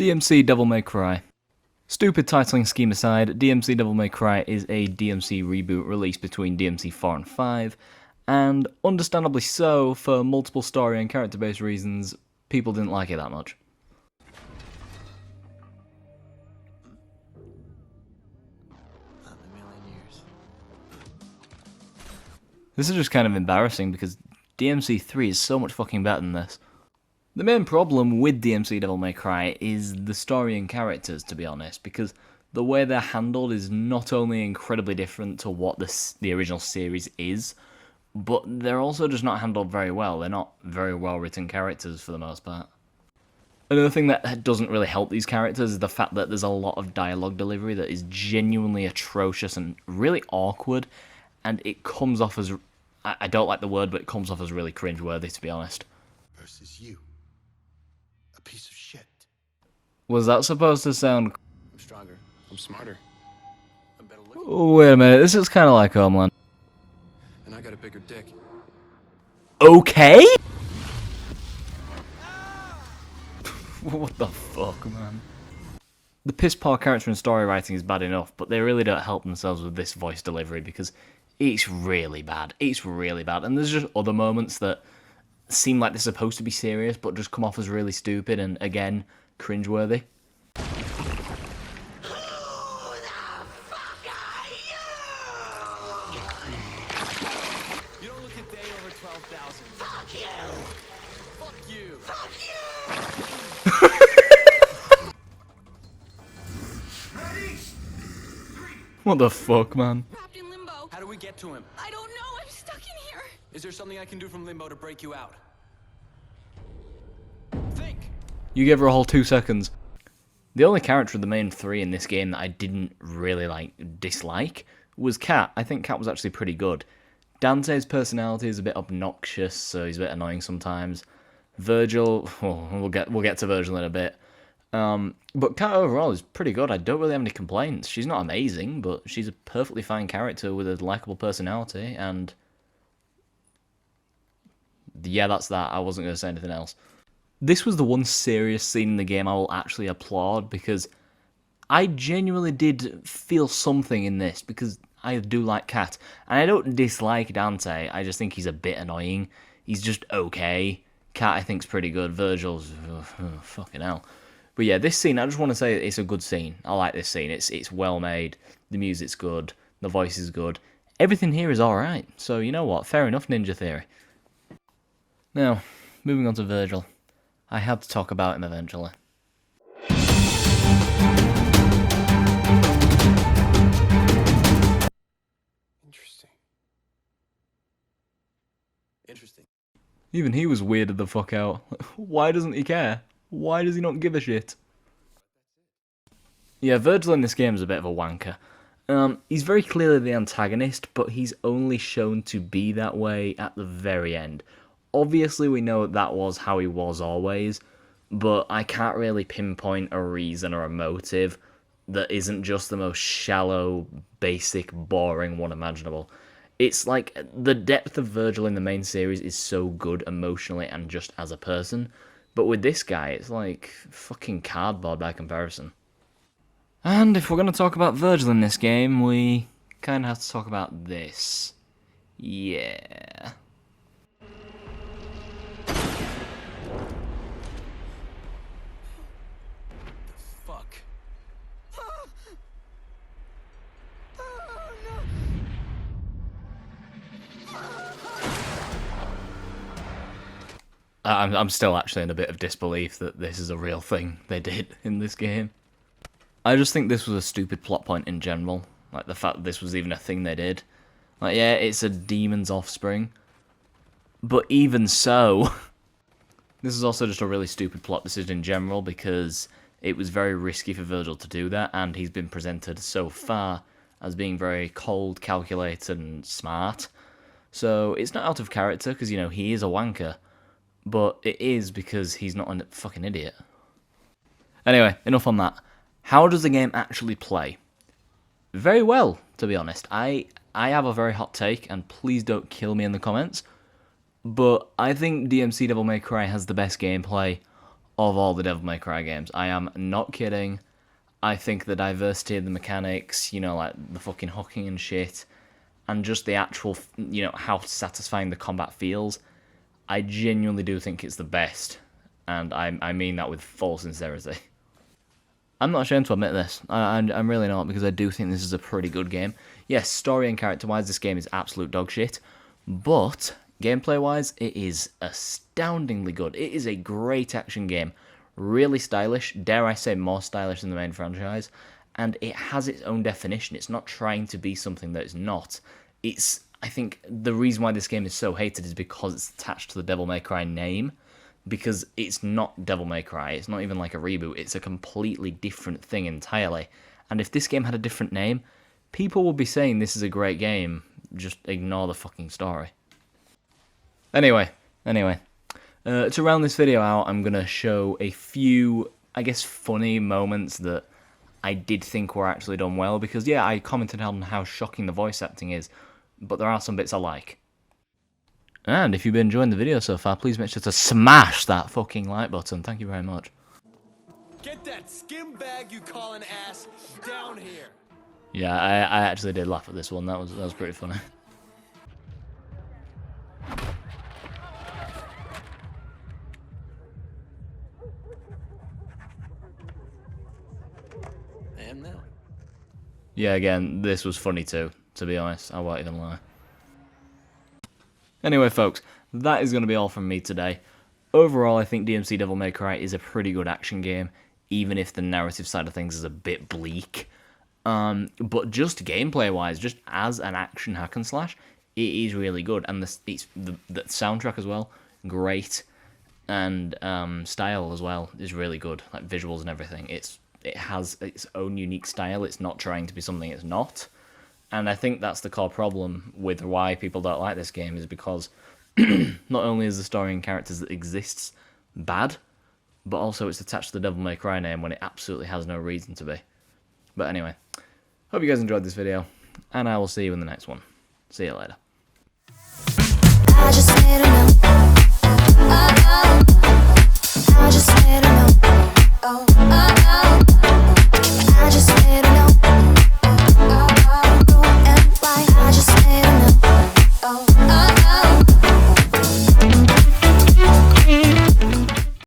DmC Devil May Cry. Stupid titling scheme aside, DmC Devil May Cry is a DmC reboot released between DmC 4 and 5, and understandably so, for multiple story and character-based reasons, people didn't like it that much. This is just kind of embarrassing because DmC 3 is so much fucking better than this. The main problem with DmC Devil May Cry is the story and characters, to be honest, because the way they're handled is not only incredibly different to what the original series is, but they're also just not handled very well. They're not very well written characters for the most part. Another thing that doesn't really help these characters is the fact that there's a lot of dialogue delivery that is genuinely atrocious and really awkward, and it comes off as, I don't like the word, but it comes off as really cringeworthy, to be honest. Versus you. A piece of shit. Was that supposed to sound... I'm stronger. I'm smarter. I'm better looking. Wait a minute, this is kind of like Homeland. And I got a bigger dick. Okay? What the fuck, man? The piss-poor character and story writing is bad enough, but they really don't help themselves with this voice delivery because it's really bad. It's really bad. And there's just other moments that seem like they're supposed to be serious, but just come off as really stupid and, again, cringeworthy. You don't look a day over 12,000. Fuck you! Fuck you! Fuck you! What the fuck, man? Trapped in limbo. How do we get to him? I don't know. I'm stuck in here. Is there something I can do from limbo to break you out? Think! You gave her a whole 2 seconds. The only character of the main three in this game that I didn't really, dislike was Cat. I think Cat was actually pretty good. Dante's personality is a bit obnoxious, so he's a bit annoying sometimes. Vergil, we'll get to Vergil in a bit. But Cat overall is pretty good. I don't really have any complaints. She's not amazing, but she's a perfectly fine character with a likable personality, and... yeah, that's that. I wasn't going to say anything else. This was the one serious scene in the game I will actually applaud, because I genuinely did feel something in this, because I do like Cat. And I don't dislike Dante, I just think he's a bit annoying. He's just okay. Cat I think's pretty good. Vergil's... fucking hell. But yeah, this scene, I just want to say it's a good scene. I like this scene. It's well made. The music's good. The voice is good. Everything here is alright. So, you know what? Fair enough, Ninja Theory. Now, moving on to Vergil. I had to talk about him eventually. Interesting. Interesting. Even he was weirded the fuck out. Why doesn't he care? Why does he not give a shit? Yeah, Vergil in this game is a bit of a wanker. He's very clearly the antagonist, but he's only shown to be that way at the very end. Obviously, we know that was how he was always, but I can't really pinpoint a reason or a motive that isn't just the most shallow, basic, boring one imaginable. It's like, the depth of Vergil in the main series is so good emotionally and just as a person, but with this guy, it's like fucking cardboard by comparison. And if we're going to talk about Vergil in this game, we kind of have to talk about this. Yeah. Fuck. I'm still actually in a bit of disbelief that this is a real thing they did in this game. I just think this was a stupid plot point in general. Like, the fact that this was even a thing they did. Like, yeah, it's a demon's offspring. But even so... this is also just a really stupid plot decision in general, because it was very risky for Vergil to do that, and he's been presented so far as being very cold, calculated, and smart. So, it's not out of character, because, you know, he is a wanker. But it is because he's not a fucking idiot. Anyway, enough on that. How does the game actually play? Very well, to be honest. I have a very hot take, and please don't kill me in the comments. But I think DmC Devil May Cry has the best gameplay of all the Devil May Cry games. I am not kidding. I think the diversity of the mechanics, you know, like the fucking hooking and shit, and just the actual, you know, how satisfying the combat feels, I genuinely do think it's the best. And I mean that with full sincerity. I'm not ashamed to admit this. I'm really not, because I do think this is a pretty good game. Yes, story and character-wise, this game is absolute dog shit, but gameplay-wise, it is astoundingly good. It is a great action game, really stylish, dare I say more stylish than the main franchise, and it has its own definition. It's not trying to be something that it's not. I think the reason why this game is so hated is because it's attached to the Devil May Cry name, because it's not Devil May Cry, it's not even like a reboot, it's a completely different thing entirely. And if this game had a different name, people would be saying this is a great game, just ignore the fucking story. Anyway, to round this video out, I'm going to show a few, I guess, funny moments that I did think were actually done well, because yeah, I commented on how shocking the voice acting is, but there are some bits I like. And if you've been enjoying the video so far, please make sure to smash that fucking like button. Thank you very much. Get that skim bag you call an ass down here. Yeah, I actually did laugh at this one. That was pretty funny. And now. Yeah, again, this was funny too, to be honest. I won't even lie. Anyway, folks, that is going to be all from me today. Overall, I think DmC Devil May Cry is a pretty good action game, even if the narrative side of things is a bit bleak. But just gameplay-wise, just as an action hack and slash, it is really good. And the soundtrack as well, great. And style as well is really good, like visuals and everything. It has its own unique style. It's not trying to be something it's not. And I think that's the core problem with why people don't like this game, is because not only is the story and characters that exists bad, but also it's attached to the Devil May Cry name when it absolutely has no reason to be. But anyway, hope you guys enjoyed this video, and I will see you in the next one. See you later. I just need to know. I just need to know.